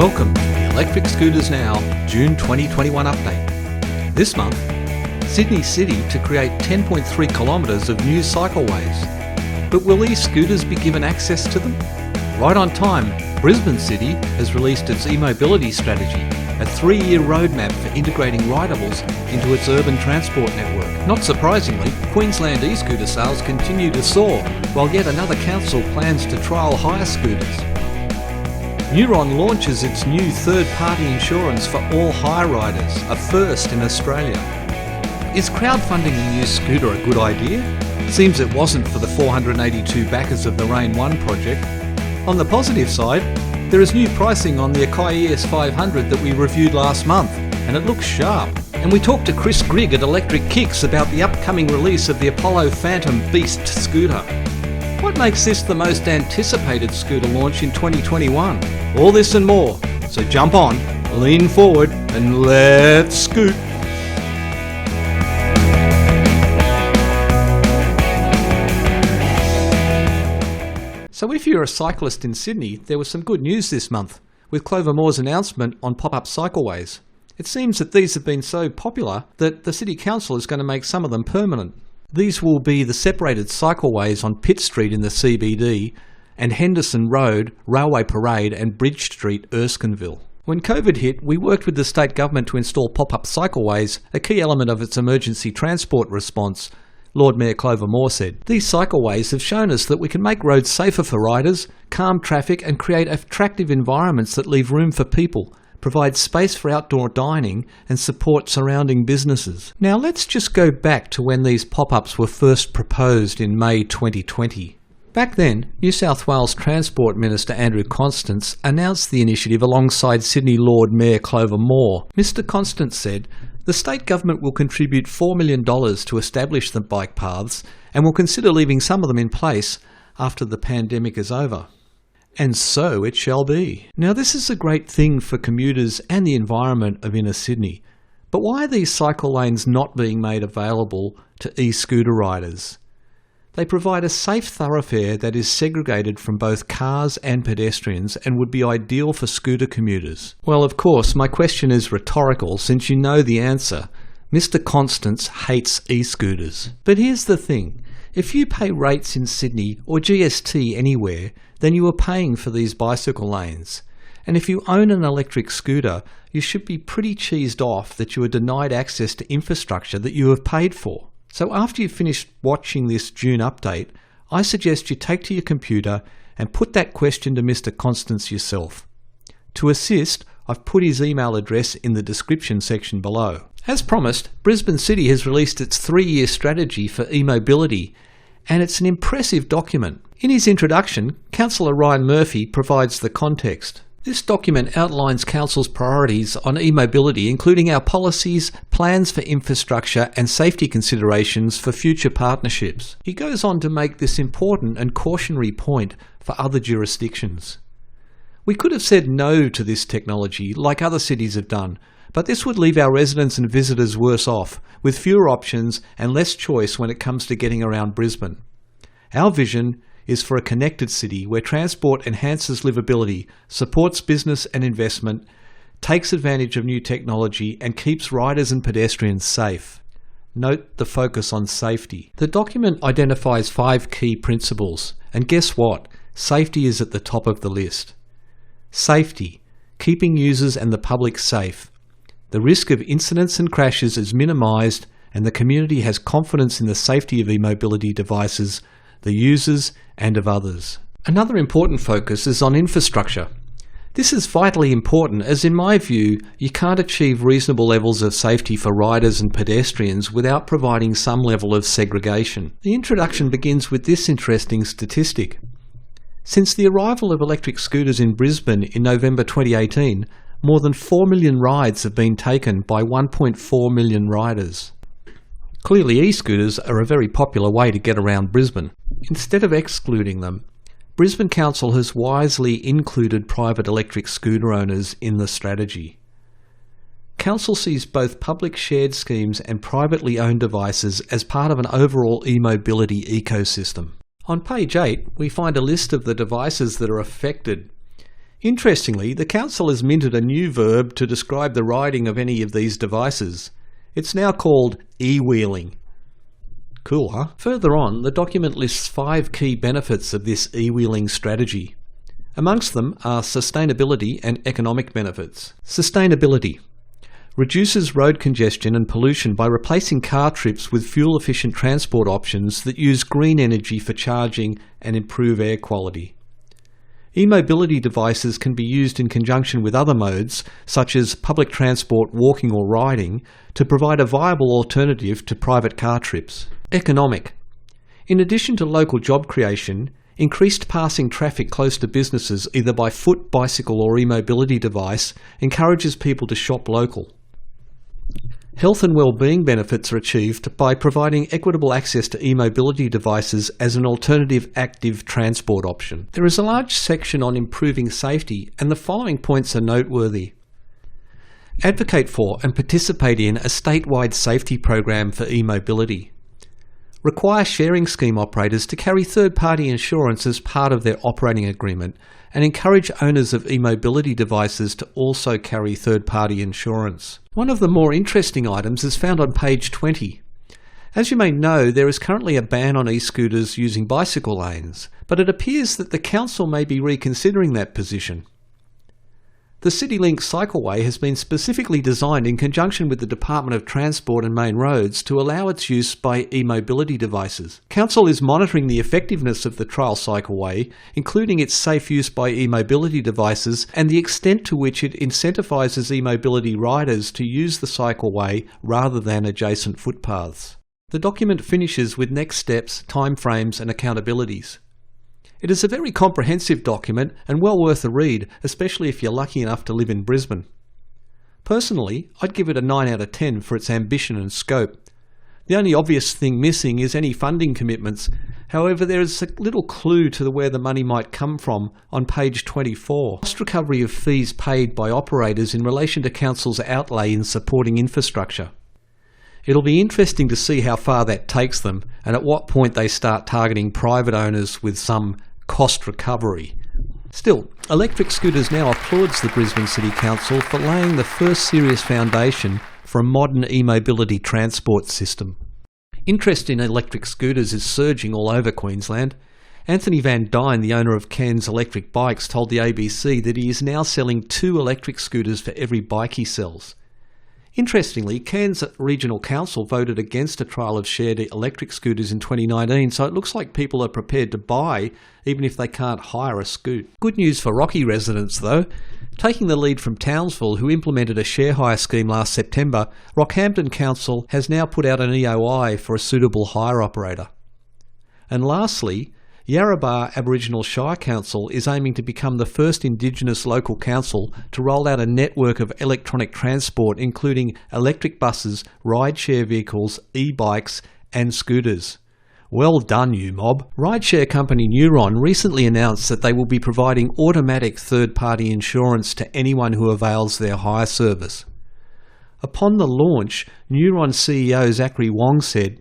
Welcome to the Electric Scooters Now June 2021 update. This month, Sydney City to create 10.3 kilometres of new cycleways. But will these scooters be given access to them? Right on time, Brisbane City has released its eMobility strategy, a 3-year roadmap for integrating rideables into its urban transport network. Not surprisingly, Queensland e-scooter sales continue to soar, while yet another council plans to trial hire scooters. Neuron launches its new third-party insurance for all hire riders, a first in Australia. Is crowdfunding a new scooter a good idea? Seems it wasn't for the 482 backers of the Raine 1 project. On the positive side, there is new pricing on the Akai ES500 that we reviewed last month, and it looks sharp. And we talked to Gryg at Electric Kicks about the upcoming release of the Apollo Phantom Beast scooter. What makes this the most anticipated scooter launch in 2021? All this and more, so jump on, lean forward, and let's scoot! So if you're a cyclist in Sydney, there was some good news this month, with Clover Moore's announcement on pop-up cycleways. It seems that these have been so popular that the City Council is going to make some of them permanent. These will be the separated cycleways on Pitt Street in the CBD and Henderson Road, Railway Parade and Bridge Street, Erskineville. When COVID hit, we worked with the state government to install pop-up cycleways, a key element of its emergency transport response, Lord Mayor Clover Moore said. These cycleways have shown us that we can make roads safer for riders, calm traffic and create attractive environments that leave room for people, provide space for outdoor dining and support surrounding businesses. Now let's just go back to when these pop-ups were first proposed in May 2020. Back then, New South Wales Transport Minister Andrew Constance announced the initiative alongside Sydney Lord Mayor Clover Moore. Mr Constance said, "The state government will contribute $4 million to establish the bike paths and will consider leaving some of them in place after the pandemic is over." And so it shall be. Now this is a great thing for commuters and the environment of inner Sydney. But why are these cycle lanes not being made available to e-scooter riders? They provide a safe thoroughfare that is segregated from both cars and pedestrians and would be ideal for scooter commuters. Well, of course, my question is rhetorical since you know the answer. Mr Constance hates e-scooters. But here's the thing. If you pay rates in Sydney or GST anywhere, then you are paying for these bicycle lanes. And if you own an electric scooter, you should be pretty cheesed off that you are denied access to infrastructure that you have paid for. So after you've finished watching this June update, I suggest you take to your computer and put that question to Mr Constance yourself. To assist, I've put his email address in the description section below. As promised, Brisbane City has released its 3-year strategy for eMobility, and it's an impressive document. In his introduction, Councillor Ryan Murphy provides the context. This document outlines Council's priorities on eMobility, including our policies, plans for infrastructure and safety considerations for future partnerships. He goes on to make this important and cautionary point for other jurisdictions. We could have said no to this technology like other cities have done, but this would leave our residents and visitors worse off, with fewer options and less choice when it comes to getting around Brisbane. Our vision is for a connected city where transport enhances livability, supports business and investment, takes advantage of new technology and keeps riders and pedestrians safe. Note the focus on safety. The document identifies 5 key principles, and guess what? Safety is at the top of the list. Safety, keeping users and the public safe. The risk of incidents and crashes is minimised and the community has confidence in the safety of eMobility devices, the users and of others. Another important focus is on infrastructure. This is vitally important as in my view you can't achieve reasonable levels of safety for riders and pedestrians without providing some level of segregation. The introduction begins with this interesting statistic. Since the arrival of electric scooters in Brisbane in November 2018, more than 4 million rides have been taken by 1.4 million riders. Clearly e-scooters are a very popular way to get around Brisbane. Instead of excluding them, Brisbane Council has wisely included private electric scooter owners in the strategy. Council sees both public shared schemes and privately owned devices as part of an overall eMobility ecosystem. On page 8, we find a list of the devices that are affected. Interestingly, the council has minted a new verb to describe the riding of any of these devices. It's now called e-wheeling. Cool, huh? Further on, the document lists 5 key benefits of this e-wheeling strategy. Amongst them are sustainability and economic benefits. Sustainability reduces road congestion and pollution by replacing car trips with fuel-efficient transport options that use green energy for charging and improve air quality. E-mobility devices can be used in conjunction with other modes, such as public transport, walking or riding, to provide a viable alternative to private car trips. Economic. In addition to local job creation, increased passing traffic close to businesses either by foot, bicycle or e-mobility device encourages people to shop local. Health and well-being benefits are achieved by providing equitable access to e-mobility devices as an alternative active transport option. There is a large section on improving safety, and the following points are noteworthy. Advocate for and participate in a statewide safety program for e-mobility. Require sharing scheme operators to carry third-party insurance as part of their operating agreement, and encourage owners of e-mobility devices to also carry third-party insurance. One of the more interesting items is found on page 20. As you may know, there is currently a ban on e-scooters using bicycle lanes, but it appears that the council may be reconsidering that position. The CityLink Cycleway has been specifically designed in conjunction with the Department of Transport and Main Roads to allow its use by e-mobility devices. Council is monitoring the effectiveness of the trial cycleway, including its safe use by e-mobility devices and the extent to which it incentivises e-mobility riders to use the cycleway rather than adjacent footpaths. The document finishes with next steps, timeframes and accountabilities. It is a very comprehensive document and well worth a read, especially if you're lucky enough to live in Brisbane. Personally, I'd give it a 9 out of 10 for its ambition and scope. The only obvious thing missing is any funding commitments. However, there is a little clue to where the money might come from on page 24. Cost recovery of fees paid by operators in relation to council's outlay in supporting infrastructure. It'll be interesting to see how far that takes them and at what point they start targeting private owners with some cost recovery. Still, Electric Scooters now applauds the Brisbane City Council for laying the first serious foundation for a modern e-mobility transport system. Interest in electric scooters is surging all over Queensland. Anthony Van Dyne, the owner of Cairns Electric Bikes, told the ABC that he is now selling 2 electric scooters for every bike he sells. Interestingly, Cairns Regional Council voted against a trial of shared electric scooters in 2019, so it looks like people are prepared to buy even if they can't hire a scoot. Good news for Rocky residents though. Taking the lead from Townsville, who implemented a share hire scheme last September, Rockhampton Council has now put out an EOI for a suitable hire operator. And lastly, Yarrabah Aboriginal Shire Council is aiming to become the first Indigenous local council to roll out a network of electronic transport including electric buses, rideshare vehicles, e-bikes and scooters. Well done, you mob. Rideshare company Neuron recently announced that they will be providing automatic third-party insurance to anyone who avails their hire service. Upon the launch, Neuron CEO Zachary Wong said,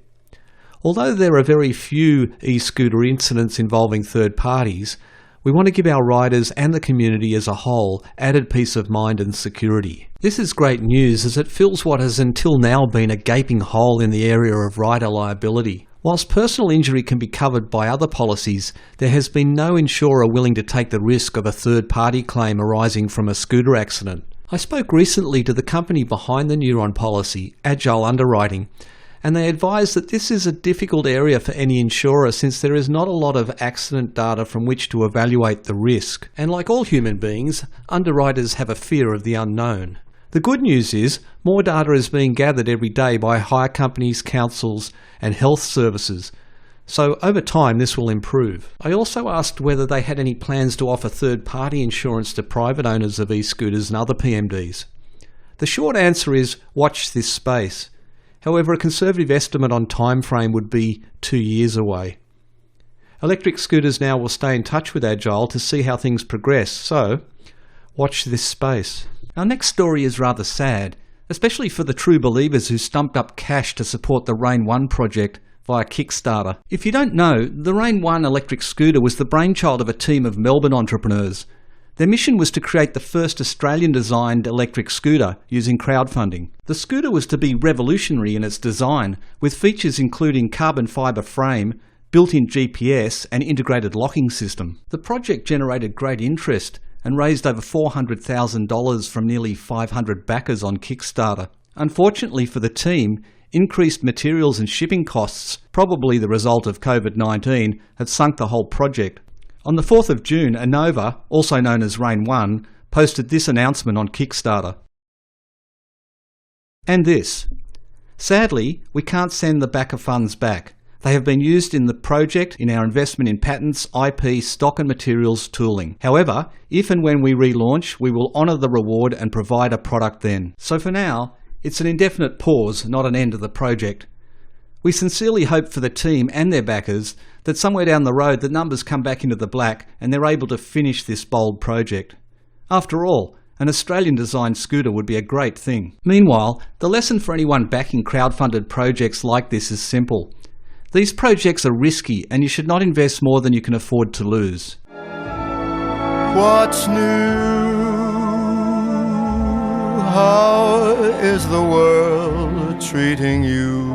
"Although there are very few e-scooter incidents involving third parties, we want to give our riders and the community as a whole added peace of mind and security." This is great news as it fills what has until now been a gaping hole in the area of rider liability. Whilst personal injury can be covered by other policies, there has been no insurer willing to take the risk of a third-party claim arising from a scooter accident. I spoke recently to the company behind the Neuron policy, Agile Underwriting, and they advise that this is a difficult area for any insurer since there is not a lot of accident data from which to evaluate the risk. And like all human beings, underwriters have a fear of the unknown. The good news is, more data is being gathered every day by hire companies, councils and health services. So over time this will improve. I also asked whether they had any plans to offer third-party insurance to private owners of e-scooters and other PMDs. The short answer is, watch this space. However, a conservative estimate on time frame would be 2 years away. Electric scooters now will stay in touch with Agile to see how things progress, so watch this space. Our next story is rather sad, especially for the true believers who stumped up cash to support the Raine 1 project via Kickstarter. If you don't know, the Raine 1 electric scooter was the brainchild of a team of Melbourne entrepreneurs. Their mission was to create the first Australian-designed electric scooter using crowdfunding. The scooter was to be revolutionary in its design, with features including carbon fibre frame, built-in GPS and integrated locking system. The project generated great interest and raised over $400,000 from nearly 500 backers on Kickstarter. Unfortunately for the team, increased materials and shipping costs, probably the result of COVID-19, have sunk the whole project. On the 4th of June, Anova, also known as Raine 1, posted this announcement on Kickstarter. And this. Sadly, we can't send the backer funds back. They have been used in the project in our investment in patents, IP, stock and materials, tooling. However, if and when we relaunch, we will honour the reward and provide a product then. So for now, it's an indefinite pause, not an end of the project. We sincerely hope for the team and their backers that somewhere down the road the numbers come back into the black and they're able to finish this bold project. After all, an Australian-designed scooter would be a great thing. Meanwhile, the lesson for anyone backing crowd-funded projects like this is simple. These projects are risky and you should not invest more than you can afford to lose. What's new? How is the world treating you?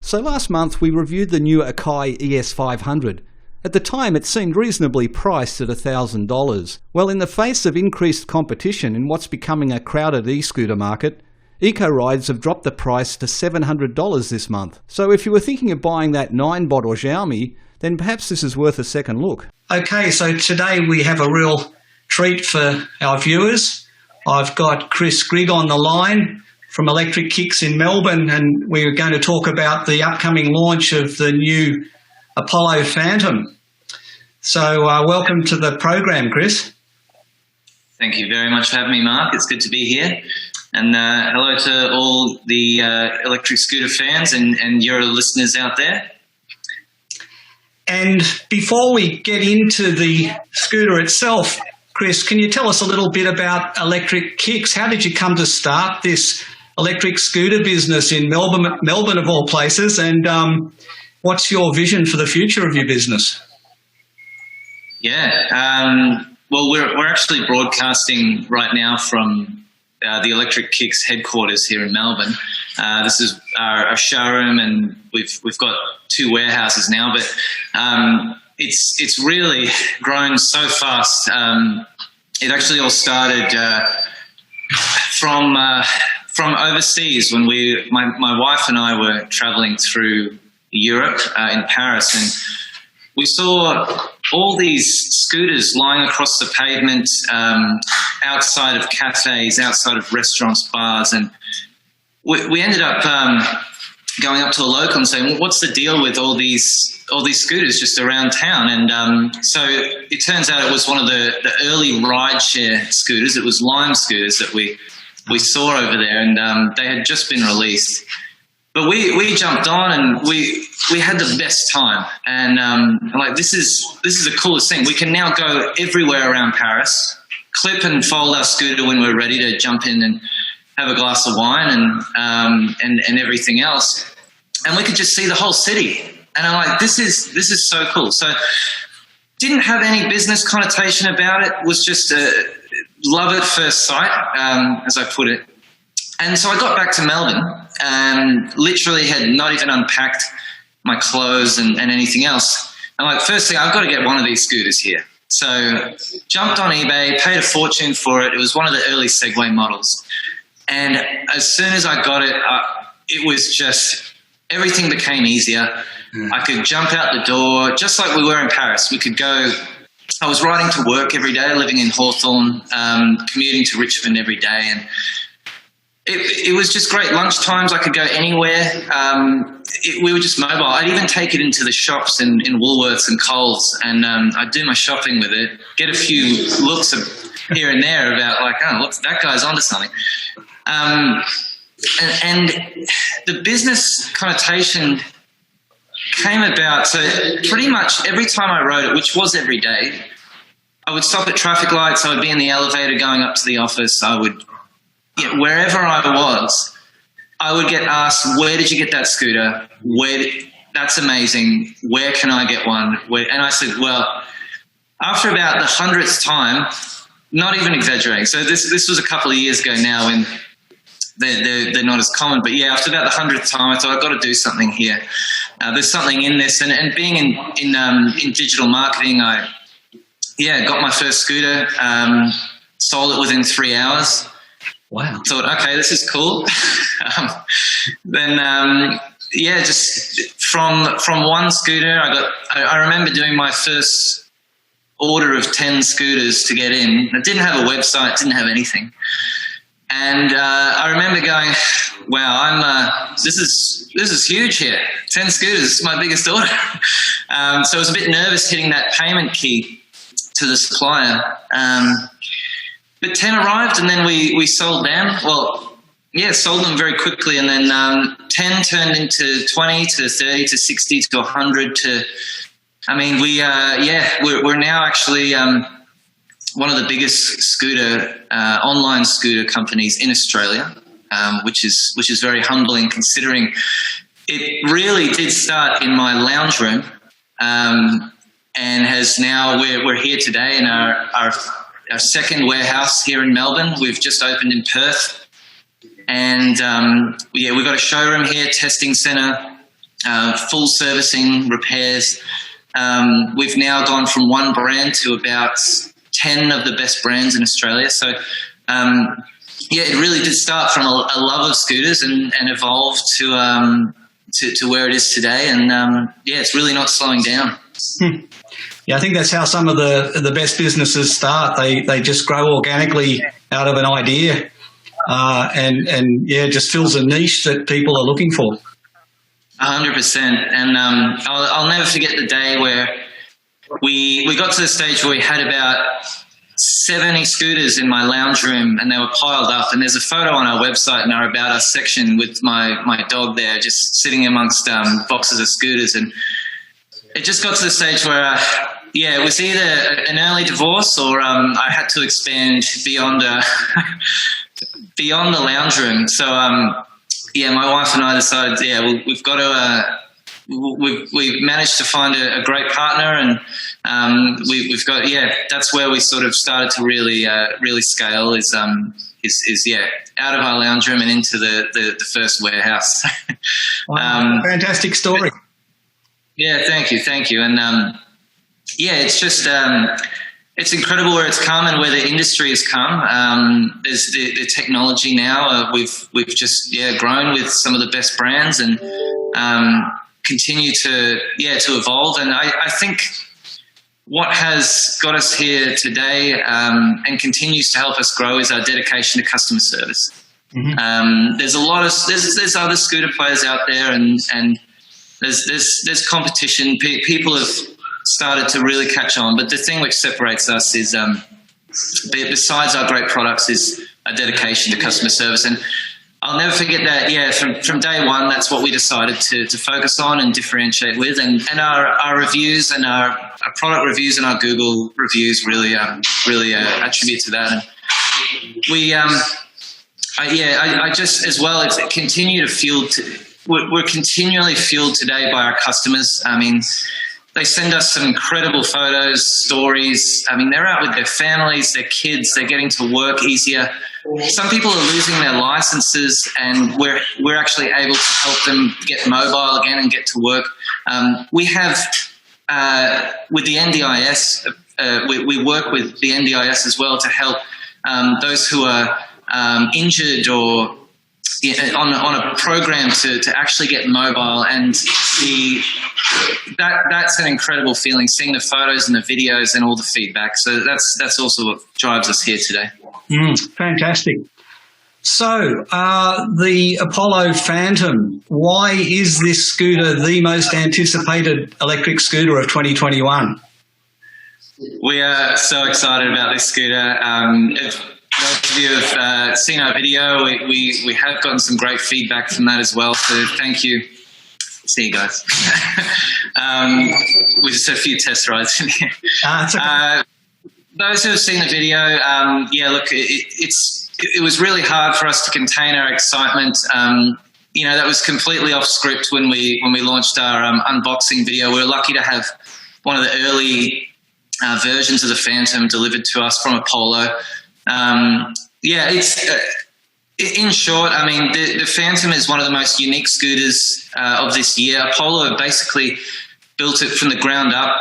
So last month we reviewed the new Akai ES500. At the time it seemed reasonably priced at $1,000. Well, in the face of increased competition in what's becoming a crowded e-scooter market, Eco-Rides have dropped the price to $700 this month. So if you were thinking of buying that 9-bot or Xiaomi, then perhaps this is worth a second look. Okay, so today we have a real treat for our viewers. I've got Gryg on the line from Electric Kicks in Melbourne, and we're going to talk about the upcoming launch of the new Apollo Phantom. So welcome to the program, Chris. Thank you very much for having me, Mark. It's good to be here. And hello to all the electric scooter fans and your listeners out there. And before we get into the scooter itself, Chris, can you tell us a little bit about Electric Kicks? How did you come to start this electric scooter business in Melbourne of all places? And what's your vision for the future of your business? Yeah, well, we're actually broadcasting right now from the Electric Kicks headquarters here in Melbourne. This is our showroom, and we've got 2 warehouses now, but it's really grown so fast. It actually all started from overseas when my wife and I were traveling through Europe in Paris, and we saw all these scooters lying across the pavement outside of cafes, outside of restaurants, bars, and we ended up going up to a local and saying, well, what's the deal with all these scooters just around town? And so it turns out it was one of the early rideshare scooters. It was Lime scooters that we saw over there, and they had just been released. But we jumped on and we had the best time, and like this is the coolest thing. We can now go everywhere around Paris, clip and fold our scooter when we're ready to jump in and have a glass of wine and everything else, and we could just see the whole city. And I'm like, this is so cool. So didn't have any business connotation about it. Was just love at first sight, as I put it. And so I got back to Melbourne and literally had not even unpacked my clothes and anything else. I'm like, firstly, I've got to get one of these scooters here. So jumped on eBay, paid a fortune for it. It was one of the early Segway models. And as soon as I got it, it was just, everything became easier. I could jump out the door, just like we were in Paris. We could go, I was riding to work every day, living in Hawthorne, commuting to Richmond every day. And it was just great. Lunchtimes, I could go anywhere. We were just mobile. I'd even take it into the shops in Woolworths and Coles, and I'd do my shopping with it, get a few looks here and there about like, oh, look, that guy's onto something. And the business connotation came about. So pretty much every time I rode it, which was every day, I would stop at traffic lights. I would be in the elevator going up to the office. I would, wherever I was, I would get asked, where did you get that scooter? That's amazing. Where can I get one? And I said, well, after about the 100th time, not even exaggerating. So this was a couple of years ago now, when they're not as common. But yeah, after about the 100th time, I thought I've got to do something here. There's something in this, and being in digital marketing, I got my first scooter, sold it within 3 hours. Wow. Thought, okay, this is cool. Just from one scooter, I remember doing my first order of 10 scooters to get in. I didn't have a website, didn't have anything. And I remember going, wow, this is huge here. 10 scooters, this is my biggest order. So I was a bit nervous hitting that payment key to the supplier. But 10 arrived, and then we sold them. Well, yeah, sold them very quickly. And then 10 turned into 20 to 30 to 60 to 100 to, I mean, we're now actually one of the biggest online scooter companies in Australia, which is very humbling, considering it really did start in my lounge room, and has now, we're here today in our second warehouse here in Melbourne. We've just opened in Perth, and we've got a showroom here, testing centre, full servicing, repairs. We've now gone from one brand to about 10 of the best brands in Australia. So, it really did start from a love of scooters and evolve to where it is today. And it's really not slowing down. Yeah, I think that's how some of the best businesses start. They just grow organically out of an idea, and just fills a niche that people are looking for. 100%. And I'll never forget the day where we got to the stage where we had about 70 scooters in my lounge room, and they were piled up. And there's a photo on our website in our About Us section with my dog there, just sitting amongst boxes of scooters. And it just got to the stage where, it was either an early divorce or I had to expand beyond beyond the lounge room. So, my wife and I decided, we've got to. We've managed to find a great partner, and we've got that's where we sort of started to really scale is out of our lounge room and into the first warehouse. Wow, fantastic story. Thank you, and it's just it's incredible where it's come and where the industry has come. There's the technology now. We've just grown with some of the best brands and continue to evolve. And I think what has got us here today and continues to help us grow is our dedication to customer service. Mm-hmm. There's there's other scooter players out there, and there's competition. People have started to really catch on, but the thing which separates us is besides our great products is a dedication to customer service. And I'll never forget that, from day one, that's what we decided to focus on and differentiate with. And our reviews and our product reviews and our Google reviews really attribute to that. And I just, as well, it's continue to fuel. We're continually fueled today by our customers. I mean, they send us some incredible photos, stories. I mean, they're out with their families, their kids. They're getting to work easier. Some people are losing their licenses, and we're actually able to help them get mobile again and get to work. We have with the NDIS, we work with the NDIS as well to help those who are injured or on a program to actually get mobile, and that's an incredible feeling, seeing the photos and the videos and all the feedback. So that's also what drives us here today. Fantastic. So the Apollo Phantom, why is this scooter the most anticipated electric scooter of 2021? We are so excited about this scooter. If those of you have seen our video, we have gotten some great feedback from that as well. So thank you. See you guys. We just had a few test rides in here. It's okay. Those who have seen the video, look, it was really hard for us to contain our excitement. That was completely off script when we launched our unboxing video. We were lucky to have one of the early versions of the Phantom delivered to us from Apollo. It's in short, I mean, the Phantom is one of the most unique scooters of this year. Apollo basically built it from the ground up.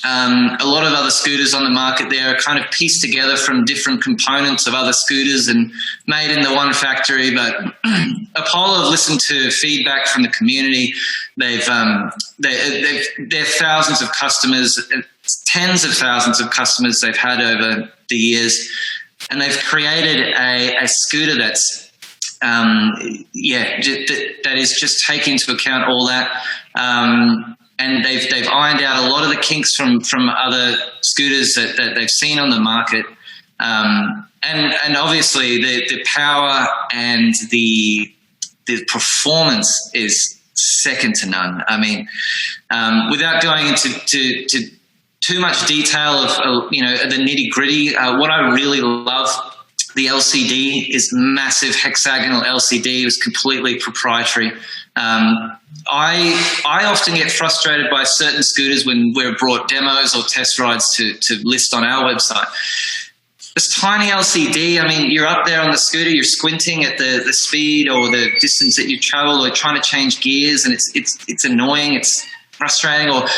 A lot of other scooters on the market there are kind of pieced together from different components of other scooters and made in the one factory. But Apollo have listened to feedback from the community. They're thousands of customers, tens of thousands of customers they've had over the years, and they've created a scooter that's that is just taking into account all that. And they've ironed out a lot of the kinks from other scooters that they've seen on the market, and obviously the power and the performance is second to none. I mean, without going into too much detail of the nitty gritty, what I really love. The LCD is massive hexagonal LCD. It was completely proprietary. I often get frustrated by certain scooters when we're brought demos or test rides to list on our website. This tiny LCD, I mean, you're up there on the scooter, you're squinting at the speed or the distance that you travel, or trying to change gears, and it's annoying, it's frustrating, or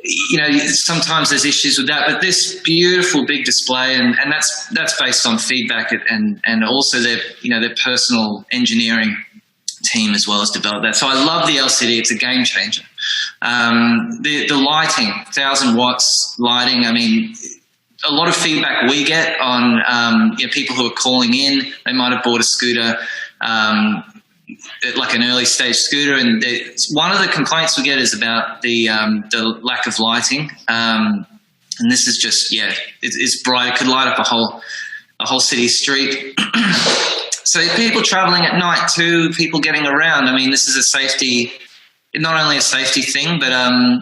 sometimes there's issues with that. But this beautiful big display, and that's based on feedback and also their personal engineering team as well as developed that. So I love the LCD. It's a game changer. The lighting, 1,000 watts lighting. I mean, a lot of feedback we get on people who are calling in. They might have bought a scooter, like an early stage scooter, and one of the complaints we get is about the lack of lighting. And this is just it's bright. It could light up a whole city street. So people traveling at night too, people getting around. I mean, this is not only a safety thing, but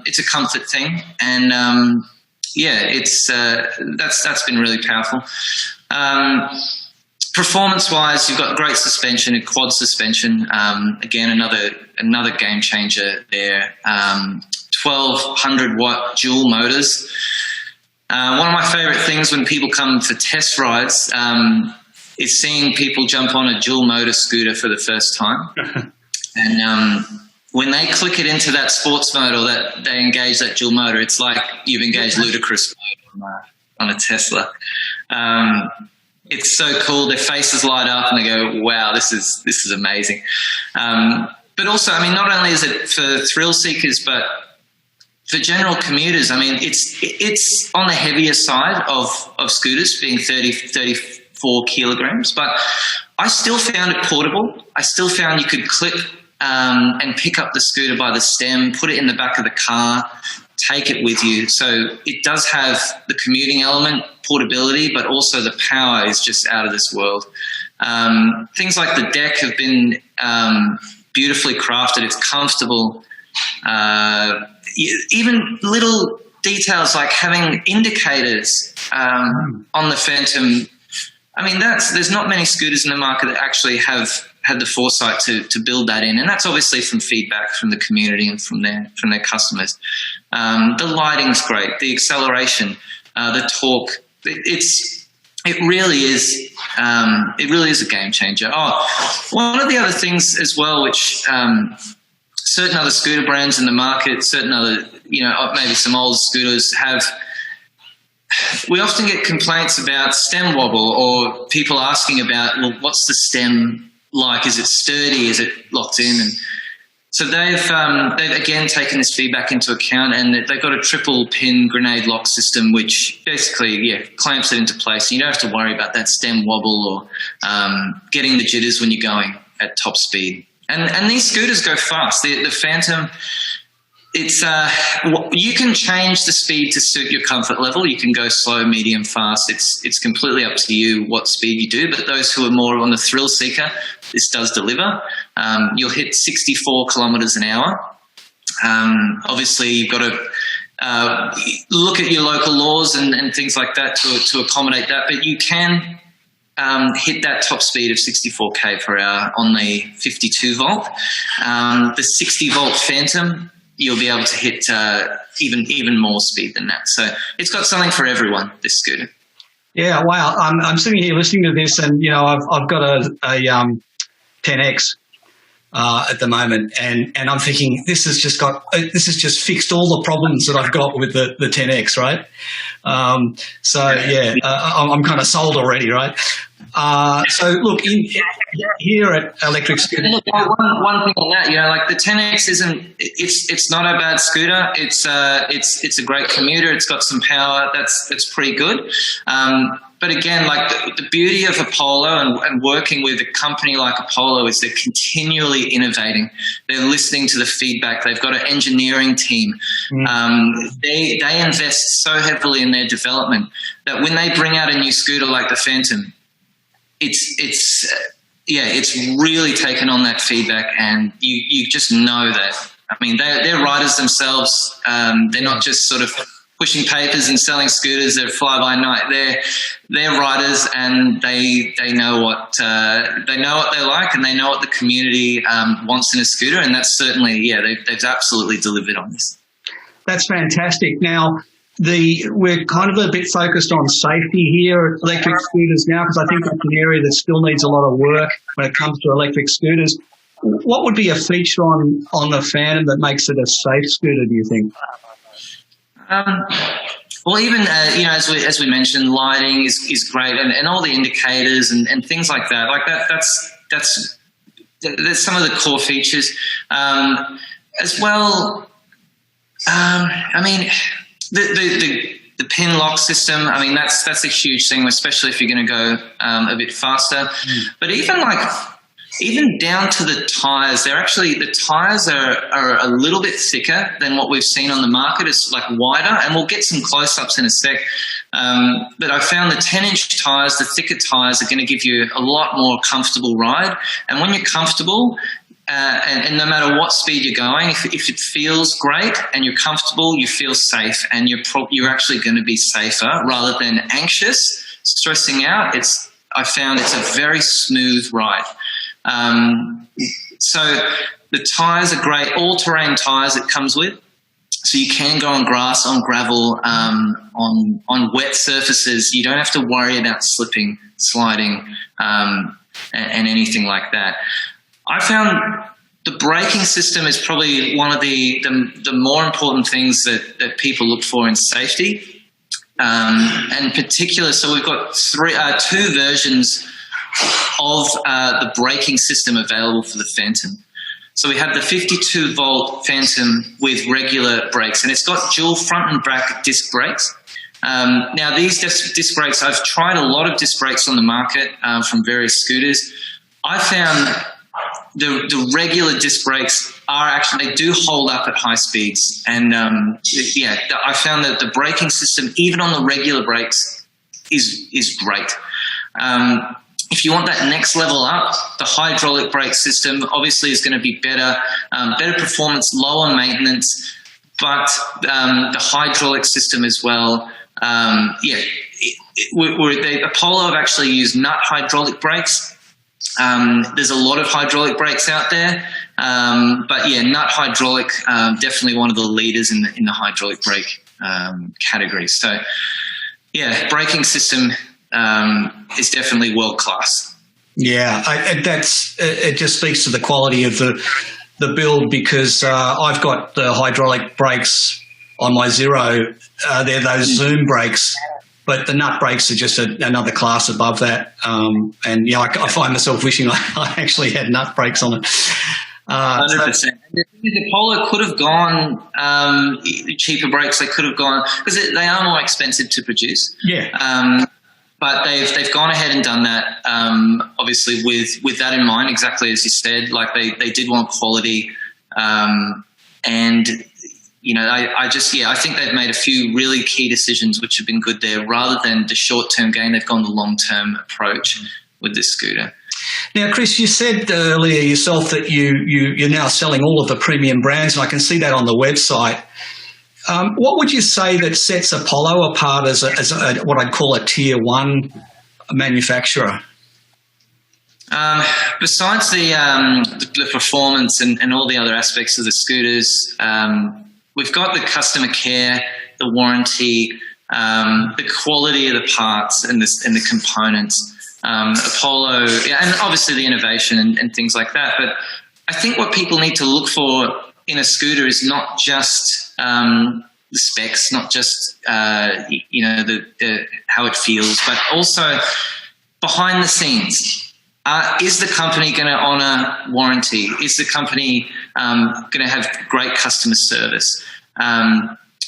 it's a comfort thing. And that's been really powerful. Performance-wise, you've got great suspension and quad suspension. Again, another game changer there. 1,200 watt dual motors. One of my favourite things when people come for test rides is seeing people jump on a dual motor scooter for the first time. And when they click it into that sports mode or that they engage that dual motor, it's like you've engaged ludicrous mode on a Tesla. It's so cool. Their faces light up and they go, wow, this is amazing. But also, I mean, not only is it for thrill seekers, but for general commuters, I mean, it's on the heavier side of scooters, being 34 kilograms, but I still found it portable. I still found you could clip and pick up the scooter by the stem, put it in the back of the car, take it with you. So it does have the commuting element, portability, but also the power is just out of this world. Things like the deck have been beautifully crafted. It's comfortable. Even little details like having indicators on the Phantom. I mean, there's not many scooters in the market that actually have had the foresight to build that in, and that's obviously from feedback from the community and from their customers. The lighting's great, the acceleration, the torque. It really is a game changer. Oh, one of the other things as well, which certain other scooter brands in the market, certain other maybe some old scooters have. We often get complaints about stem wobble, or people asking about, well, what's the stem like? Is it sturdy? Is it locked in? And so they've again taken this feedback into account, and they've got a triple pin grenade lock system, which basically clamps it into place. You don't have to worry about that stem wobble or getting the jitters when you're going at top speed. And these scooters go fast. The Phantom. It's you can change the speed to suit your comfort level. You can go slow, medium, fast. It's completely up to you what speed you do. But those who are more on the thrill seeker, this does deliver. You'll hit 64 kilometres an hour. Obviously, you've got to look at your local laws and things like that to accommodate that. But you can hit that top speed of 64 k per hour on the 52 volt. The 60 volt Phantom. you'll be able to hit even more speed than that. So it's got something for everyone, this scooter. Yeah, wow. I'm sitting here listening to this, and I've got a 10X at the moment, and I'm thinking this has just fixed all the problems that I've got with the 10X, right? I'm kind of sold already, right? So look, here at Electric Scooter. Look, one thing on that, like the 10X it's not a bad scooter. It's a great commuter. It's got some power. That's pretty good. But again, like the beauty of Apollo and working with a company like Apollo is they're continually innovating. They're listening to the feedback. They've got an engineering team. They invest so heavily in their development that when they bring out a new scooter like the Phantom, it's really taken on that feedback, and you just know that. I mean, they're riders themselves. They're not just sort of pushing papers and selling scooters. They're fly by night. They're riders, and they know what they like, and they know what the community wants in a scooter. And that's certainly they've absolutely delivered on this. That's fantastic. Now, we're kind of a bit focused on safety here at electric scooters now, because I think that's an area that still needs a lot of work when it comes to electric scooters. What would be a feature on the Phantom that makes it a safe scooter, do you think? Well, even as we mentioned, lighting is great, and all the indicators and things like that. Like that's some of the core features as well. I mean, the pin lock system. I mean, that's a huge thing, especially if you're going to go a bit faster. But even down to the tires, the tires are a little bit thicker than what we've seen on the market. It's like wider, and we'll get some close-ups in a sec. But I found the 10-inch tires, the thicker tires, are going to give you a lot more comfortable ride. And when you're comfortable, and no matter what speed you're going, if it feels great and you're comfortable, you feel safe, and you're actually going to be safer rather than anxious, stressing out. I found it's a very smooth ride. So the tires are great, all-terrain tires it comes with. So you can go on grass, on gravel, on wet surfaces. You don't have to worry about slipping, sliding, and anything like that. I found the braking system is probably one of the more important things that people look for in safety. And in particular, so we've got two versions of the braking system available for the Phantom. So we have the 52-volt Phantom with regular brakes, and it's got dual front and back disc brakes. Now, these disc brakes, I've tried a lot of disc brakes on the market from various scooters. I found the regular disc brakes they do hold up at high speeds. And I found that the braking system, even on the regular brakes, is great. If you want that next level up, the hydraulic brake system obviously is going to be better performance, lower maintenance, but the hydraulic system as well. Apollo have actually used nut hydraulic brakes. There's a lot of hydraulic brakes out there, but nut hydraulic, definitely one of the leaders in the hydraulic brake category. So, braking system is definitely world class. Yeah, it just speaks to the quality of the build, because I've got the hydraulic brakes on my Zero. They're those Zoom brakes, but the nut brakes are just another class above that. I find myself wishing I actually had nut brakes on it. 100%. The Apollo could have gone cheaper brakes. They could have gone, because they are more expensive to produce. Yeah. But they've gone ahead and done that, obviously with that in mind, exactly as you said. Like they did want quality, and I think they've made a few really key decisions which have been good there. Rather than the short-term gain, they've gone the long-term approach with this scooter. Now, Chris, you said earlier yourself that you're now selling all of the premium brands, and I can see that on the website. What would you say that sets Apollo apart as what I'd call a tier one manufacturer? Besides the performance and all the other aspects of the scooters, we've got the customer care, the warranty, the quality of the parts and the components. Apollo, and obviously the innovation and things like that. But I think what people need to look for in a scooter is not just the specs, not just the how it feels, but also behind the scenes. Is the company going to honour warranty? Is the company going to have great customer service?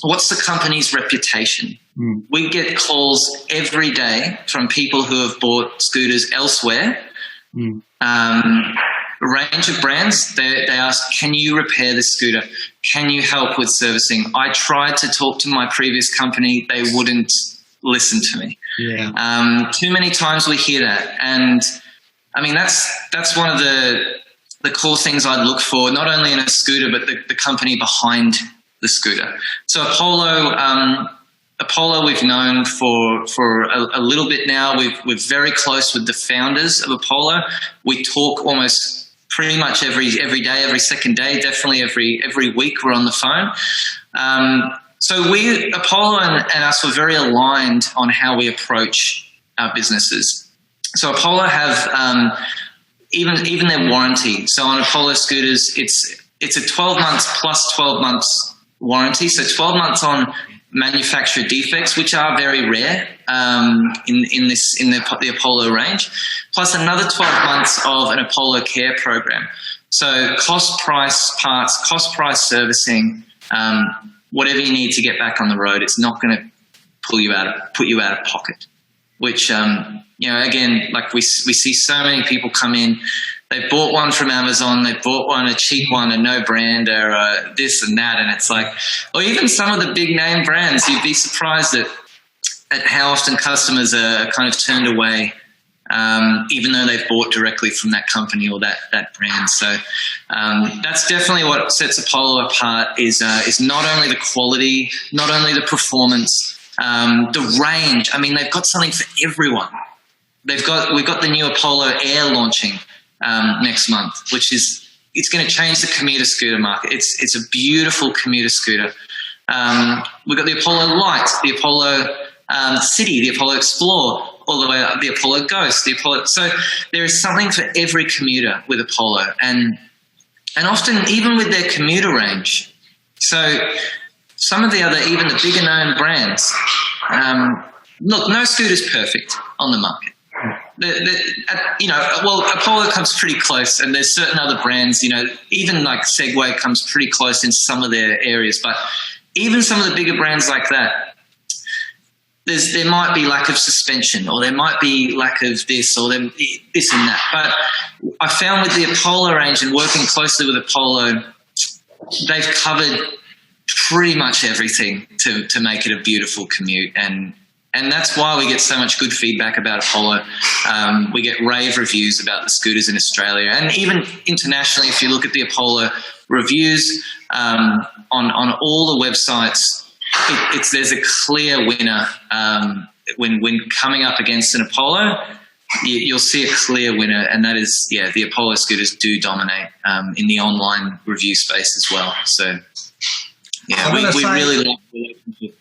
What's the company's reputation? We get calls every day from people who have bought scooters elsewhere. A range of brands, they ask, can you repair this scooter? Can you help with servicing? I tried to talk to my previous company. They wouldn't listen to me. Yeah. Too many times we hear that. And I mean, that's one of the core things I'd look for, not only in a scooter, but the company behind the scooter. So Apollo we've known for a little bit now. We're very close with the founders of Apollo. We talk almost pretty much every day, every second day, definitely every week we're on the phone. So Apollo and us were very aligned on how we approach our businesses. So Apollo have even their warranty. So on Apollo scooters, it's a 12 months plus 12 months warranty. So 12 months on manufacturer defects, which are very rare in the Apollo range, plus another 12 months of an Apollo Care program. So cost price parts, cost price servicing, whatever you need to get back on the road. It's not going to put you out of pocket. Which again, like we see so many people come in. They bought one from Amazon, they bought one, a cheap one, a no brand, or this and that. And it's like, or even some of the big name brands, you'd be surprised at how often customers are kind of turned away, even though they've bought directly from that company or that brand. So that's definitely what sets Apollo apart is not only the quality, not only the performance, the range. I mean, they've got something for everyone. We've got the new Apollo Air launching next month, it's going to change the commuter scooter market. It's a beautiful commuter scooter. We've got the Apollo Light, the Apollo City, the Apollo Explore, all the way up the Apollo Ghost, the Apollo. So there is something for every commuter with Apollo, and often even with their commuter range. So some of even the bigger known brands. Look, no scooter's perfect on the market. Apollo comes pretty close, and there's certain other brands, even like Segway comes pretty close in some of their areas, but even some of the bigger brands like that, there might be lack of suspension, or there might be lack of this, or this and that. But I found with the Apollo range and working closely with Apollo, they've covered pretty much everything to make it a beautiful commute, and that's why we get so much good feedback about Apollo. We get rave reviews about the scooters in Australia, and even internationally. If you look at the Apollo reviews on all the websites, there's a clear winner. When coming up against an Apollo, you'll see a clear winner, and that is the Apollo scooters do dominate in the online review space as well. So we really like the relationship.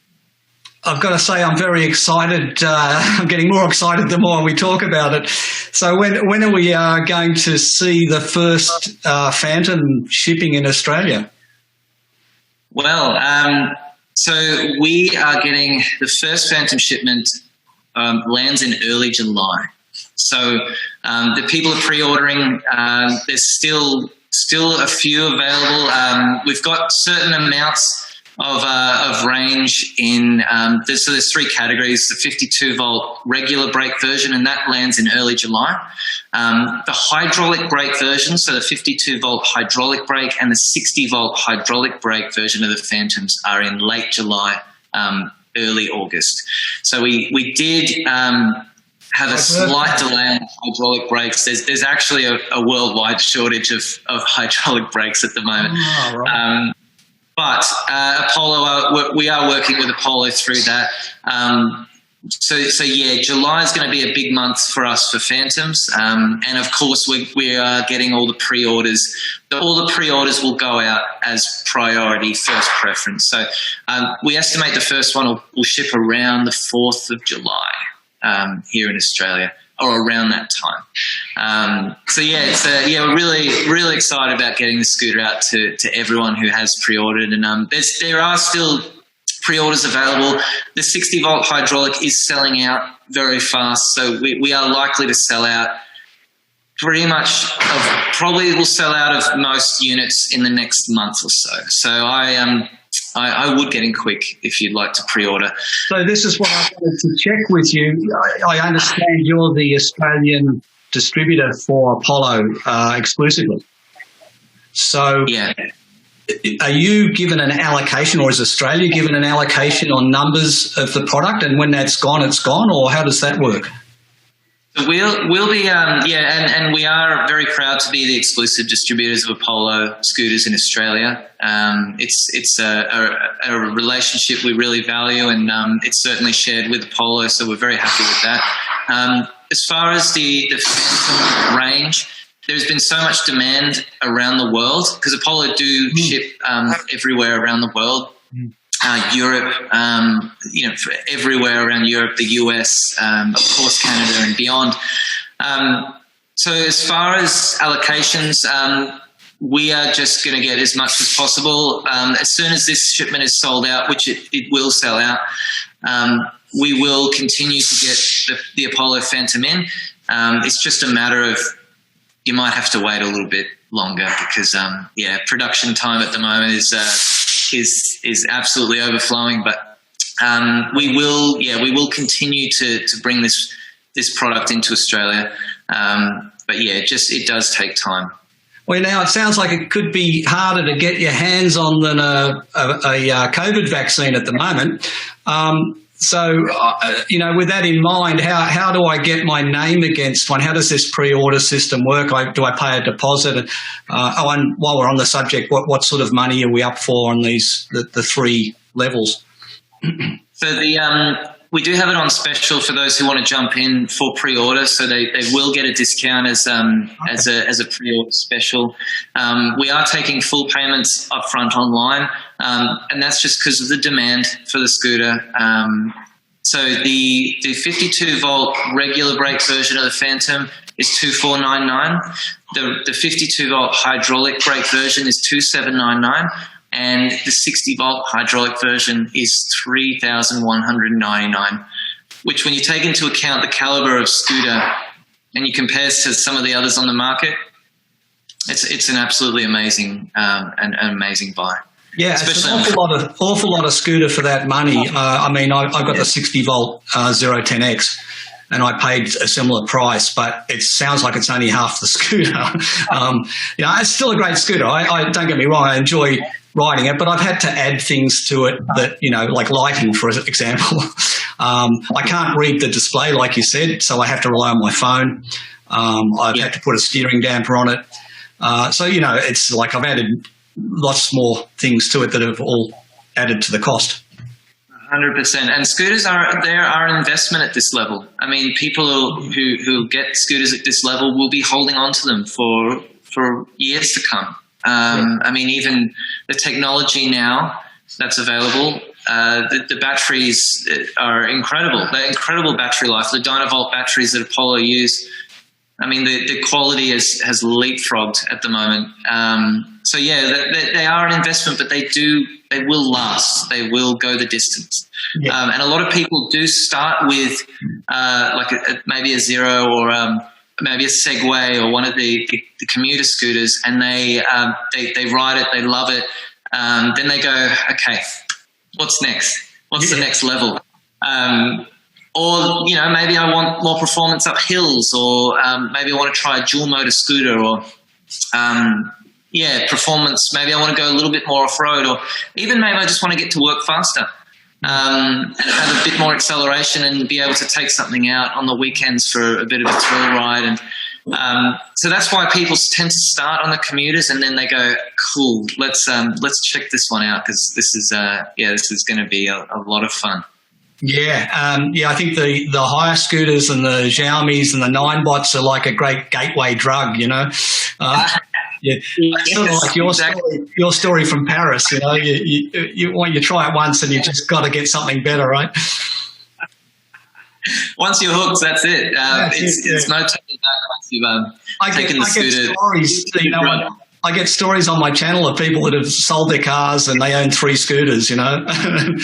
I've got to say I'm very excited. I'm getting more excited the more we talk about it. So when are we going to see the first Phantom shipping in Australia? Well, so we are getting the first Phantom shipment lands in early July. So the people are pre-ordering. There's still a few available. We've got certain amounts of range in so there's three categories: the 52-volt regular brake version, and that lands in early July. The hydraulic brake version, so the 52-volt hydraulic brake, and the 60-volt hydraulic brake version of the Phantoms are in late July, early August. So we did have a slight delay on hydraulic brakes. There's actually a worldwide shortage of hydraulic brakes at the moment. Oh, right. But Apollo, we are working with Apollo through that. So yeah, July is going to be a big month for us for Phantoms, and of course we are getting all the pre-orders. All the pre-orders will go out as priority, first preference. So we estimate the first one will ship around the 4th of July here in Australia, or around that time. So yeah, we're really excited about getting the scooter out to everyone who has pre-ordered, and there are still pre-orders available. The 60-volt hydraulic is selling out very fast, so we are likely to sell out pretty much probably will sell out of most units in the next month or so. So I would get in quick if you'd like to pre-order. So this is what I wanted to check with you. I understand you're the Australian distributor for Apollo exclusively. So yeah. Are you given an allocation, or is Australia given an allocation on numbers of the product, and when that's gone, it's gone, or how does that work? We'll be and we are very proud to be the exclusive distributors of Apollo scooters in Australia. It's a relationship we really value, and it's certainly shared with Apollo, so we're very happy with that. As far as the Phantom range, there's been so much demand around the world because Apollo do ship everywhere around the world. Europe, everywhere around Europe, the US, of course Canada and beyond. So as far as allocations, we are just going to get as much as possible. As soon as this shipment is sold out, which it will sell out, we will continue to get the Apollo Phantom in. It's just a matter of you might have to wait a little bit longer because, production time at the moment is absolutely overflowing. But we will continue to bring this product into Australia. But yeah, it does take time. Well, now it sounds like it could be harder to get your hands on than a COVID vaccine at the moment. With that in mind, how do I get my name against one? How does this pre-order system work? Do I pay a deposit? And while we're on the subject, what sort of money are we up for on the three levels? So we do have it on special for those who want to jump in for pre-order. So they will get a discount as a pre-order special. We are taking full payments upfront online, and that's just because of the demand for the scooter. So the 52-volt regular brake version of the Phantom is $2,499. The 52-volt hydraulic brake version is $2,799. And the 60-volt hydraulic version is $3,199, which when you take into account the caliber of scooter and you compare to some of the others on the market, it's an absolutely amazing an amazing buy. Yeah, especially it's an awful lot of scooter for that money. I've got the 60-volt 010X, and I paid a similar price, but it sounds like it's only half the scooter. It's still a great scooter. I don't get me wrong, I enjoy riding it, but I've had to add things to it that, like lighting, for example. I can't read the display, like you said, so I have to rely on my phone. I've had to put a steering damper on it. It's like I've added lots more things to it that have all added to the cost. 100%. And scooters are an investment at this level. I mean, people who get scooters at this level will be holding on to them for years to come. Even the technology now that's available, the batteries are incredible. They're incredible battery life. The Dynavolt batteries that Apollo use, the quality has leapfrogged at the moment. They are an investment, but they will last. They will go the distance. Yeah. And a lot of people do start with maybe a Zero or maybe a Segway or one of the commuter scooters, and they ride it, they love it. Then they go, okay, what's next? What's the next level? Or maybe I want more performance up hills, or maybe I want to try a dual motor scooter, or performance. Maybe I want to go a little bit more off road, or even maybe I just want to get to work faster. And have a bit more acceleration and be able to take something out on the weekends for a bit of a thrill ride. And so that's why people tend to start on the commuters, and then they go, cool, let's check this one out, because this is going to be a lot of fun. Yeah, I think the hire scooters and the Xiaomis and the Ninebots are like a great gateway drug, you know. Yeah, it's sort of like your story from Paris. You know, you try it once and you just got to get something better, right? Once you're hooked, that's it. It's no turning back once you've taken the scooter. Stories, you know, I get stories on my channel of people that have sold their cars and they own 3 scooters, you know. 100%.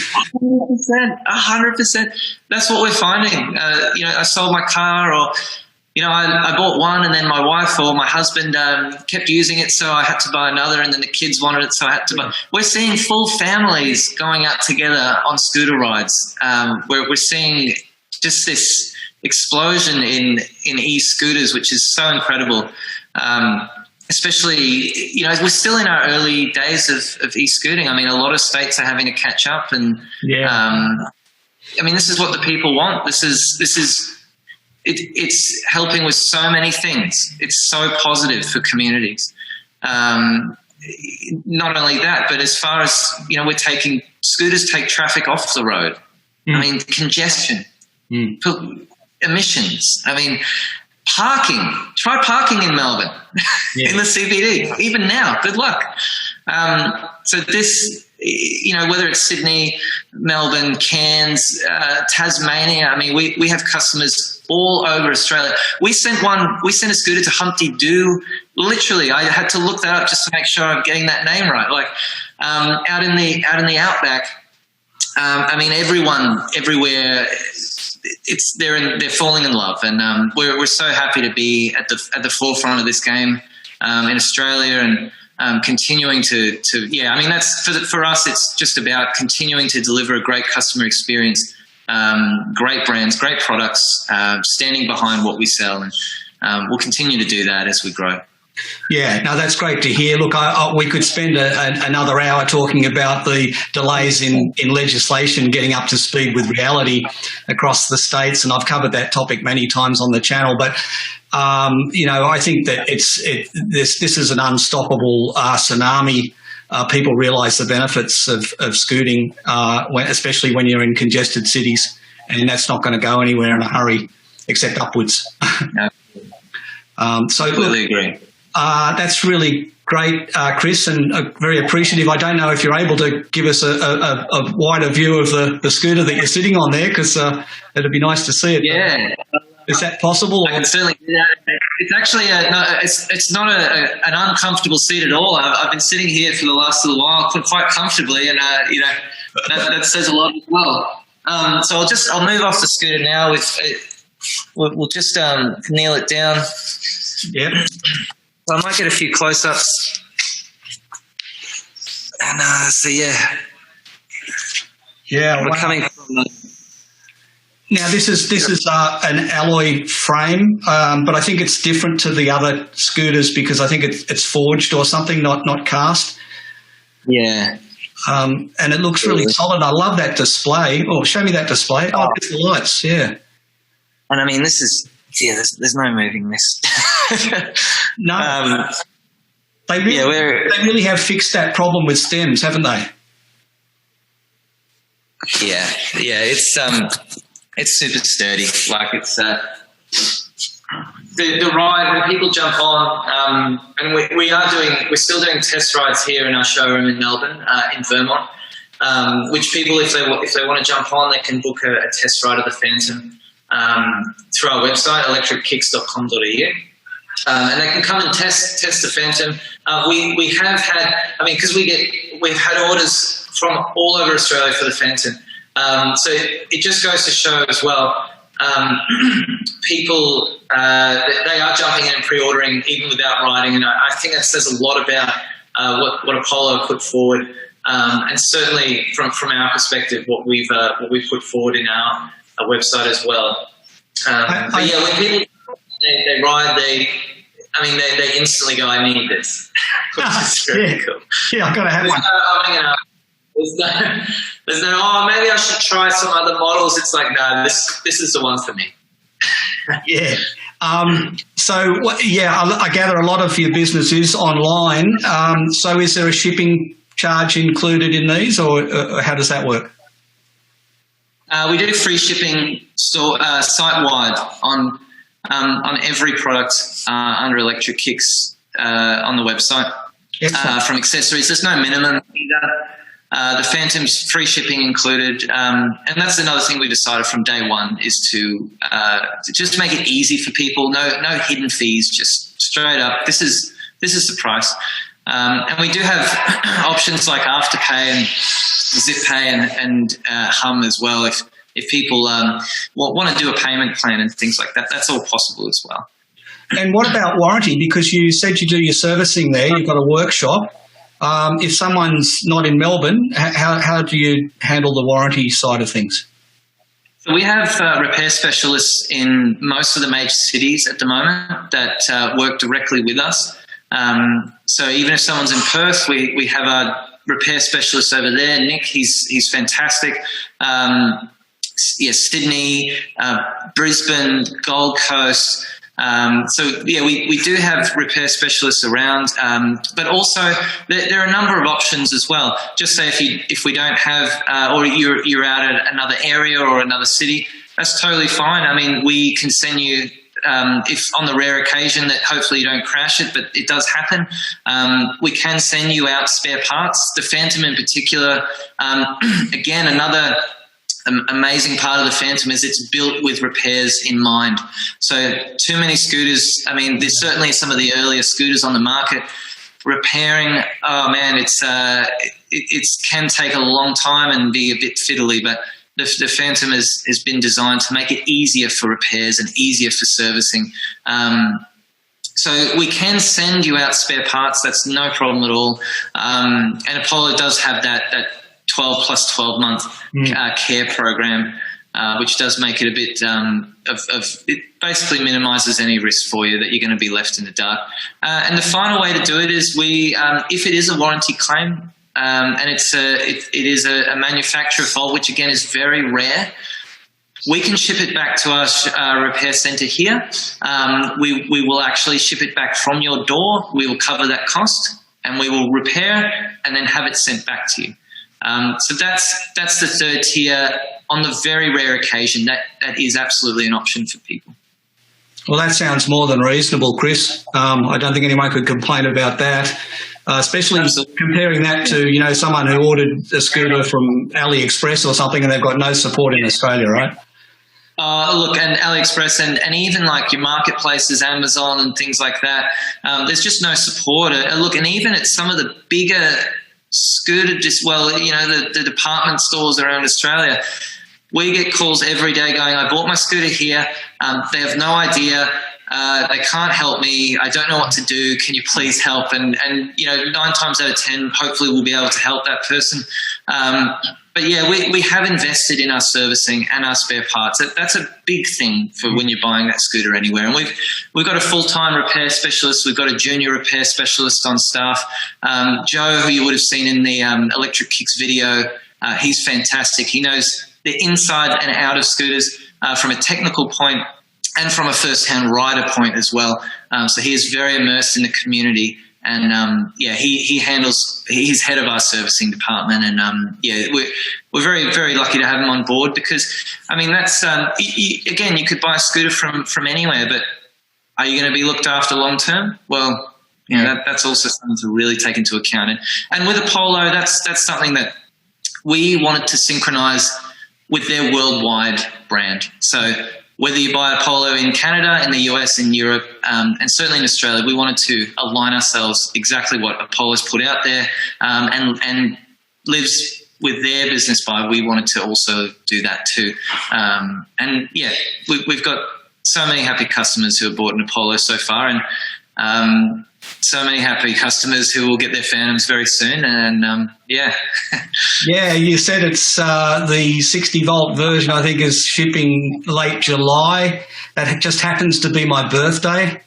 That's what we're finding. You know, I sold my car, or, you know, I bought one and then my wife or my husband kept using it, so I had to buy another, and then the kids wanted it, so I had to buy. We're seeing full families going out together on scooter rides. We're seeing just this explosion in e-scooters, which is so incredible. Especially, you know, we're still in our early days of e-scooting. I mean, a lot of states are having to catch up, and I mean, this is what the people want. It's helping with so many things. It's so positive for communities. Not only that, but as far as, you know, scooters take traffic off the road. I mean, congestion, emissions. I mean, parking. Try parking in Melbourne, in the CBD. Even now, good luck. So this, you know, whether it's Sydney, Melbourne, Cairns, Tasmania. I mean, we have customers all over Australia. We sent a scooter to Humpty Doo. Literally, I had to look that up just to make sure I'm getting that name right. Like out in the outback. I mean, everyone everywhere. They're falling in love, and we're so happy to be at the forefront of this game in Australia, and continuing to I mean, that's for us. It's just about continuing to deliver a great customer experience, great brands, great products, standing behind what we sell, and we'll continue to do that as we grow. Yeah, no, that's great to hear. Look, we could spend another hour talking about the delays in legislation getting up to speed with reality across the states, and I've covered that topic many times on the channel. But you know, I think that this is an unstoppable tsunami. People realise the benefits of scooting, especially when you're in congested cities, and that's not going to go anywhere in a hurry, except upwards. No. Completely agree. That's really great, Chris, and very appreciative. I don't know if you're able to give us a wider view of the scooter that you're sitting on there, because it'd be nice to see it. Yeah. Is that possible? I can certainly do that. It's actually it's not an uncomfortable seat at all. I've been sitting here for the last little while quite comfortably, and you know, that says a lot as well. So I'll move off the scooter now. We'll just kneel it down. Yep. So I might get a few close-ups. And so we're coming from. Now this is an alloy frame, but I think it's different to the other scooters because I think it's forged or something, not cast. Yeah. And it looks really solid. I love that display. Oh, show me that display. Oh, it's the lights. Yeah. And I mean, this is there's no moving this. No. They really have fixed that problem with stems, haven't they? Yeah. It's super sturdy. Like it's the ride when people jump on, and we're still doing test rides here in our showroom in Melbourne, in Vermont, which people, if they want to jump on, they can book a test ride of the Phantom through our website, electrickicks.com.au. And they can come and test the Phantom. We have had, I mean, because we've had orders from all over Australia for the Phantom. So it just goes to show as well, people, they are jumping in and pre-ordering even without riding. And I think that says a lot about what Apollo put forward. And certainly from our perspective, what we've put forward in our website as well. But yeah, when people they ride, they instantly go, I need this, which is very cool. Yeah, I've got to have one. There's no, oh, maybe I should try some other models. It's like, no, this is the one for me. Yeah. I gather a lot of your business is online. So is there a shipping charge included in these, or how does that work? We do free shipping site-wide on every product under Electric Kicks on the website. From accessories. There's no minimum either. The Phantom's free shipping included. And that's another thing we decided from day one, is to just make it easy for people. No hidden fees, just straight up. This is the price. And we do have options like Afterpay and ZipPay and Hum as well. If people want to do a payment plan and things like that, that's all possible as well. And what about warranty? Because you said you do your servicing there, you've got a workshop. If someone's not in Melbourne, how do you handle the warranty side of things? So we have repair specialists in most of the major cities at the moment that work directly with us. So even if someone's in Perth, we have a repair specialist over there, Nick. He's fantastic. Sydney, Brisbane, Gold Coast. We do have repair specialists around, but also there are a number of options as well. Just say if we don't have, or you're out at another area or another city, that's totally fine. I mean, we can send you, if on the rare occasion that hopefully you don't crash it, but it does happen, we can send you out spare parts. The Phantom in particular, again, another amazing part of the Phantom is it's built with repairs in mind. So too many scooters, I mean, there's certainly some of the earlier scooters on the market, repairing, oh man, it can take a long time and be a bit fiddly, but the Phantom has been designed to make it easier for repairs and easier for servicing. So we can send you out spare parts, that's no problem at all. And Apollo does have that 12 plus 12 month care program, which does make it a bit it basically minimises any risk for you that you're going to be left in the dark. And the final way to do it is if it is a warranty claim and it is a manufacturer fault, which again is very rare, we can ship it back to our repair centre here. We will actually ship it back from your door. We will cover that cost and we will repair and then have it sent back to you. So that's the third tier. On the very rare occasion, that is absolutely an option for people. Well, that sounds more than reasonable, Chris. I don't think anyone could complain about that, especially comparing that to, someone who ordered a scooter from AliExpress or something and they've got no support in Australia, right? Look, and AliExpress and even like your marketplaces, Amazon and things like that, there's just no support. Look, and even at some of the bigger scooter, the department stores around Australia, we get calls every day going, I bought my scooter here, they have no idea, they can't help me, I don't know what to do, can you please help? And 9 times out of 10, hopefully we'll be able to help that person. But yeah, we have invested in our servicing and our spare parts. That's a big thing for when you're buying that scooter anywhere. And we've got a full-time repair specialist. We've got a junior repair specialist on staff. Joe, who you would have seen in the Electric Kicks video, he's fantastic. He knows the inside and out of scooters from a technical point and from a first-hand rider point as well. So he is very immersed in the community. And he's head of our servicing department. And we're very, very lucky to have him on board because, I mean, that's, again, you could buy a scooter from anywhere, but are you going to be looked after long term? Well, that's also something to really take into account. And with Apollo, that's something that we wanted to synchronize with their worldwide brand. So whether you buy Apollo in Canada, in the US, in Europe, and certainly in Australia, we wanted to align ourselves exactly what Apollo's put out there and lives with their business by. We wanted to also do that too. We've got so many happy customers who have bought an Apollo so far, and so many happy customers who will get their Phantoms very soon. And yeah, you said it's the 60-volt version, I think, is shipping late July. That just happens to be my birthday.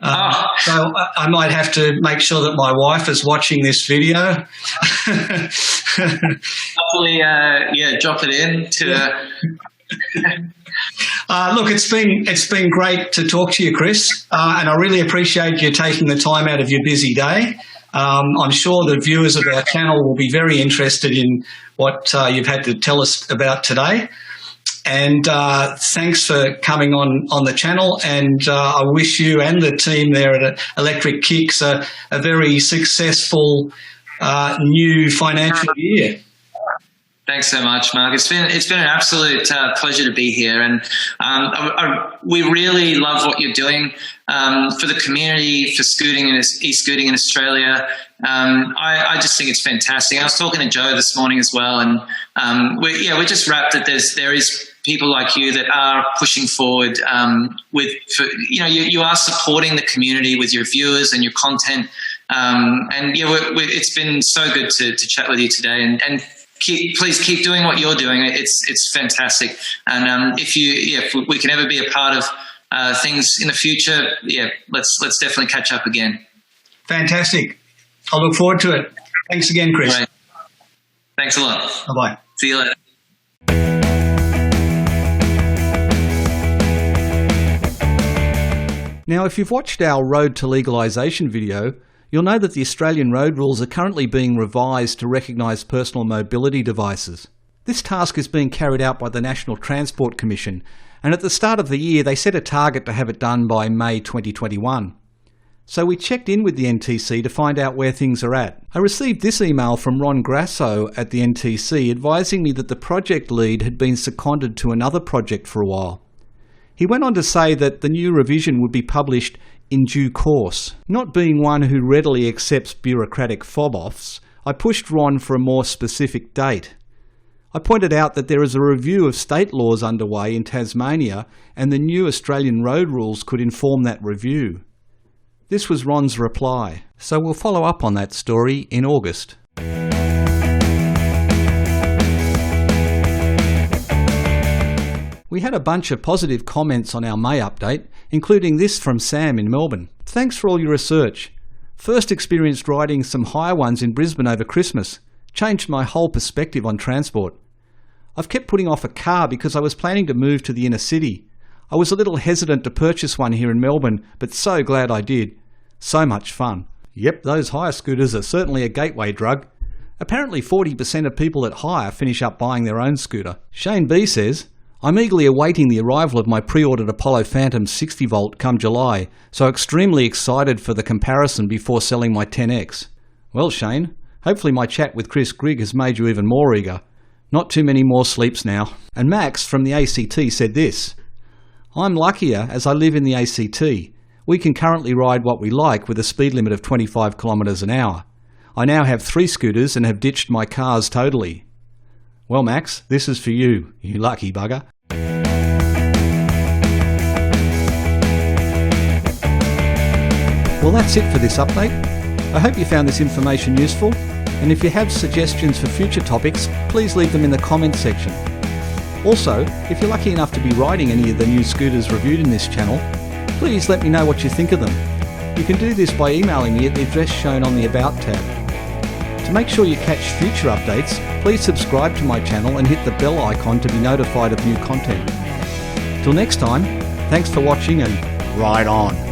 So I might have to make sure that my wife is watching this video. Hopefully, drop it in to. Look, it's been great to talk to you, Chris, and I really appreciate you taking the time out of your busy day. I'm sure the viewers of our channel will be very interested in what you've had to tell us about today. And thanks for coming on the channel. And I wish you and the team there at Electric Kicks a very successful new financial year. Thanks so much, Mark. It's been an absolute pleasure to be here, and we really love what you're doing for the community, for scooting and e-scooting in Australia. I just think it's fantastic. I was talking to Joe this morning as well, and we're just rapt that there is people like you that are pushing forward you are supporting the community with your viewers and your content, it's been so good to chat with you today, and please keep doing what you're doing. It's fantastic, and if we can ever be a part of things in the future, let's definitely catch up again. Fantastic. I look forward to it. Thanks again, Chris. Right. Thanks a lot. Bye-bye. See you later. Now, if you've watched our Road to Legalisation video, you'll know that the Australian road rules are currently being revised to recognise personal mobility devices. This task is being carried out by the National Transport Commission, and at the start of the year they set a target to have it done by May 2021. So we checked in with the NTC to find out where things are at. I received this email from Ron Grasso at the NTC advising me that the project lead had been seconded to another project for a while. He went on to say that the new revision would be published in due course. Not being one who readily accepts bureaucratic fob-offs, I pushed Ron for a more specific date. I pointed out that there is a review of state laws underway in Tasmania, and the new Australian road rules could inform that review. This was Ron's reply, so we'll follow up on that story in August. We had a bunch of positive comments on our May update, including this from Sam in Melbourne. Thanks for all your research. First experienced riding some higher ones in Brisbane over Christmas. Changed my whole perspective on transport. I've kept putting off a car because I was planning to move to the inner city. I was a little hesitant to purchase one here in Melbourne, but so glad I did. So much fun. Yep, those hire scooters are certainly a gateway drug. Apparently 40% of people that hire finish up buying their own scooter. Shane B says, I'm eagerly awaiting the arrival of my pre-ordered Apollo Phantom 60V come July, so extremely excited for the comparison before selling my 10X. Well, Shane, hopefully my chat with Chris Gryg has made you even more eager. Not too many more sleeps now. And Max from the ACT said this, I'm luckier as I live in the ACT. We can currently ride what we like with a speed limit of 25 kilometres an hour. I now have 3 scooters and have ditched my cars totally. Well, Max, this is for you, you lucky bugger. Well, that's it for this update. I hope you found this information useful, and if you have suggestions for future topics, please leave them in the comments section. Also, if you're lucky enough to be riding any of the new scooters reviewed in this channel, please let me know what you think of them. You can do this by emailing me at the address shown on the About tab. To make sure you catch future updates, please subscribe to my channel and hit the bell icon to be notified of new content. Till next time, thanks for watching and ride on!